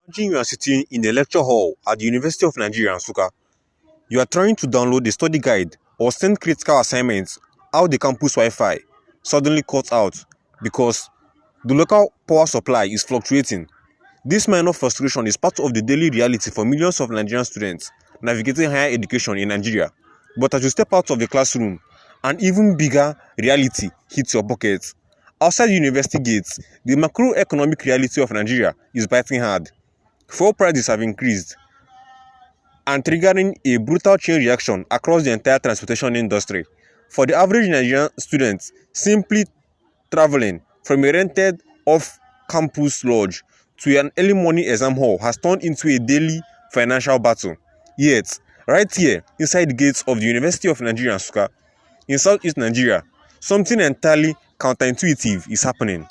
Imagine you are sitting in a lecture hall at the University of Nigeria, Nsukka. You are trying to download a study guide or send critical assignments out the campus Wi-Fi suddenly cuts out because the local power supply is fluctuating. This minor frustration is part of the daily reality for millions of Nigerian students navigating higher education in Nigeria. But as you step out of the classroom, an even bigger reality hits your pocket. Outside the university gates, the macroeconomic reality of Nigeria is biting hard. Fuel prices have increased and triggering a brutal chain reaction across the entire transportation industry. For the average Nigerian student simply traveling from a rented off-campus lodge to an early morning exam hall has turned into a daily financial battle. Yet, right here inside the gates of the University of Nigeria, Nsukka, in southeast Nigeria, something entirely counterintuitive is happening.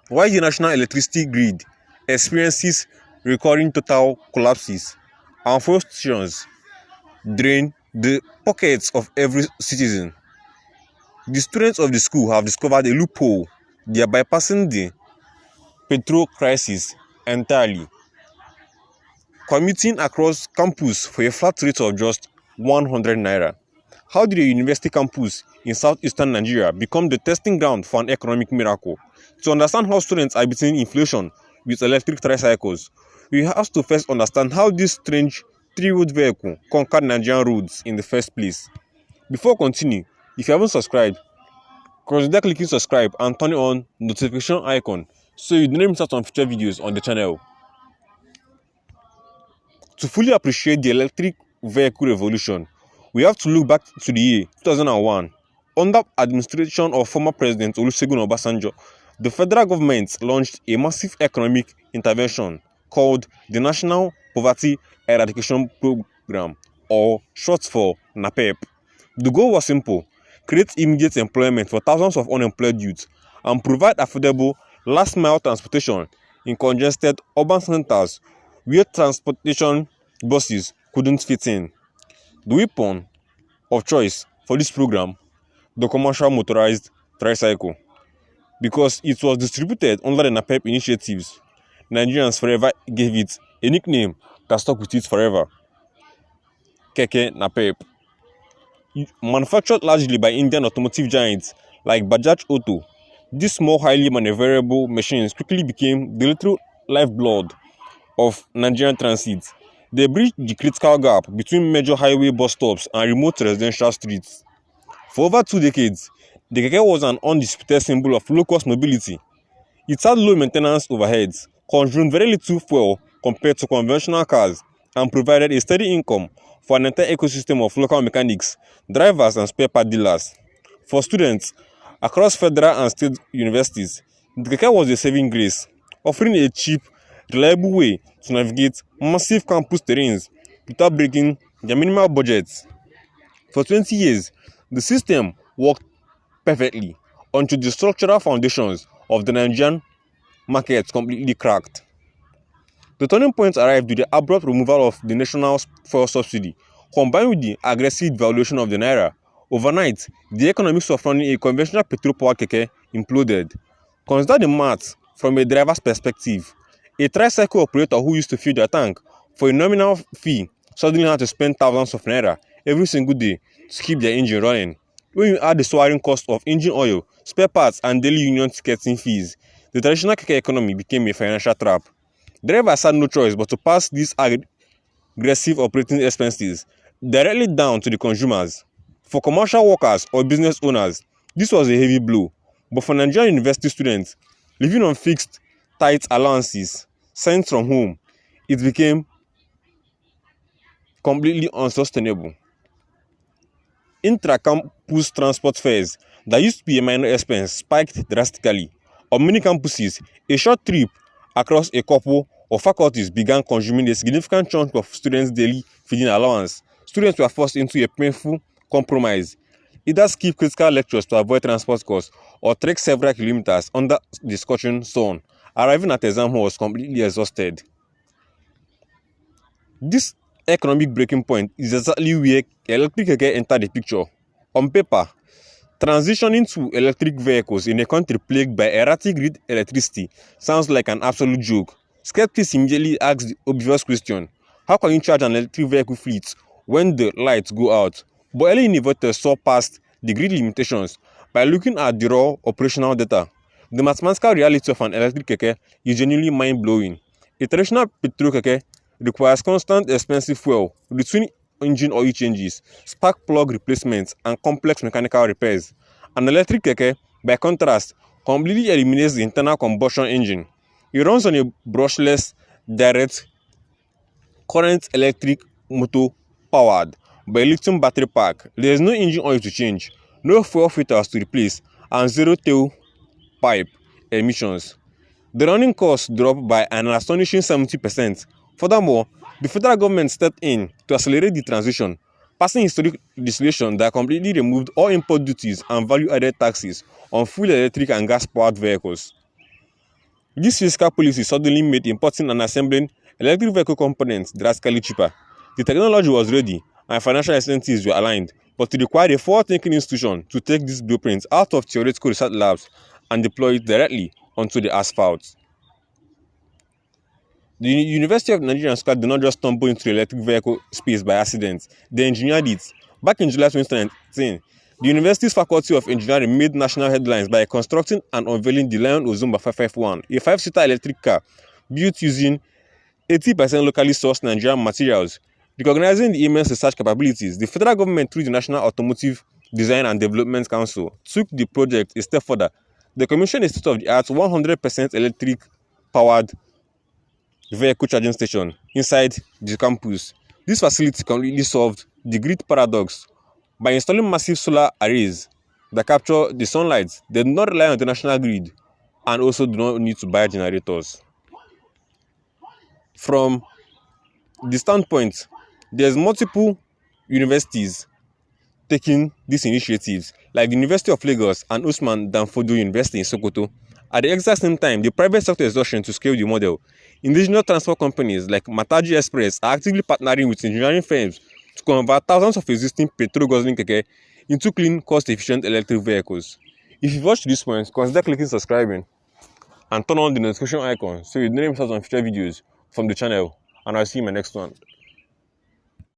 While the national electricity grid experiences recurring total collapses and fuel stations drain the pockets of every citizen, the students of the school have discovered a loophole. They are bypassing the petrol crisis entirely, commuting across campus for a flat rate of just 100 naira. How did a university campus in southeastern Nigeria become the testing ground for an economic miracle? To understand how students are beating inflation with electric tricycles, we have to first understand how this strange three-wheeled vehicle conquered Nigerian roads in the first place. Before continuing, if you haven't subscribed, consider clicking subscribe and turning on notification icon so you don't miss out on future videos on the channel. To fully appreciate the electric vehicle revolution, we have to look back to the year 2001. Under administration of former President Olusegun Obasanjo, the federal government launched a massive economic intervention called the National Poverty Eradication Program, or short for NAPEP. The goal was simple: create immediate employment for thousands of unemployed youth and provide affordable last-mile transportation in congested urban centers where transportation buses couldn't fit in. The weapon of choice for this program, the commercial motorized tricycle, because it was distributed under the NAPEP initiatives. Nigerians forever gave it a nickname that stuck with it forever: Keke NAPEP. Manufactured largely by Indian automotive giants like Bajaj Auto, these small, highly maneuverable machines quickly became the literal lifeblood of Nigerian transit. They bridged the critical gap between major highway bus stops and remote residential streets. For over 2 decades, the Keke was an undisputed symbol of low-cost mobility. It had low maintenance overheads, consumed very little fuel compared to conventional cars, and provided a steady income for an entire ecosystem of local mechanics, drivers, and spare part dealers. For students across federal and state universities, the Keke was a saving grace, offering a cheap, reliable way to navigate massive campus terrains without breaking their minimal budgets. For 20 years, the system worked perfectly until the structural foundations of the Nigerian market completely cracked. The turning point arrived with the abrupt removal of the national fuel subsidy, combined with the aggressive devaluation of the naira. Overnight, the economics of running a conventional petrol-powered keke imploded. Consider the math from a driver's perspective. A tricycle operator who used to fill their tank for a nominal fee suddenly had to spend thousands of naira every single day to keep their engine running. When you add the soaring cost of engine oil, spare parts, and daily union ticketing fees, the traditional keke economy became a financial trap. Drivers had no choice but to pass these aggressive operating expenses directly down to the consumers. For commercial workers or business owners, this was a heavy blow. But for Nigerian university students living on fixed, tight allowances sent from home, it became completely unsustainable. Intra-campus transport fares that used to be a minor expense spiked drastically. On many campuses, a short trip across a couple of faculties began consuming a significant chunk of students' daily feeding allowance. Students were forced into a painful compromise: either skip critical lectures to avoid transport costs or trek several kilometers under the scorching sun, arriving at exam halls completely exhausted. This economic breaking point is exactly where electric keke entered the picture. On paper, transitioning to electric vehicles in a country plagued by erratic grid electricity sounds like an absolute joke. Skeptics immediately ask the obvious question: how can you charge an electric vehicle fleet when the lights go out? But early innovators saw past the grid limitations by looking at the raw operational data. The mathematical reality of an electric keke is genuinely mind-blowing. A traditional petrol keke requires constant expensive fuel, routine engine oil changes, spark plug replacements, and complex mechanical repairs. An electric keke, by contrast, completely eliminates the internal combustion engine. It runs on a brushless, direct current electric motor powered by a lithium battery pack. There is no engine oil to change, no fuel filters to replace, and zero tailpipe emissions. The running costs dropped by an astonishing 70%. Furthermore, the federal government stepped in to accelerate the transition, passing historic legislation that completely removed all import duties and value-added taxes on full electric and gas-powered vehicles. This fiscal policy suddenly made importing and assembling electric vehicle components drastically cheaper. The technology was ready and financial incentives were aligned, but it required a forward-thinking institution to take these blueprints out of theoretical research labs and deploy it directly onto the asphalt. The University of Nigeria Nsukka did not just stumble into the electric vehicle space by accident, they engineered it. Back in July 2019, the university's Faculty of Engineering made national headlines by constructing and unveiling the Lion Ozumba 551, a 5-seater electric car built using 80% locally sourced Nigerian materials. Recognizing the immense research capabilities, the federal government, through the National Automotive Design and Development Council, took the project a step further. They commissioned a state-of-the-art 100% electric-powered vehicle charging station inside the campus. This facility completely solved the grid paradox by installing massive solar arrays that capture the sunlight. They do not rely on the national grid and also do not need to buy generators. From the standpoint, there's multiple universities taking these initiatives, like the University of Lagos and Usman Danfodio University in Sokoto. At the exact same time, the private sector is rushing to scale the model. Indigenous transport companies like Mataji Express are actively partnering with engineering firms to convert thousands of existing petrol-guzzling keke into clean, cost-efficient electric vehicles. If you've watched this point, consider clicking subscribing and turn on the notification icon so you don't miss out on future videos from the channel. And I'll see you in my next one.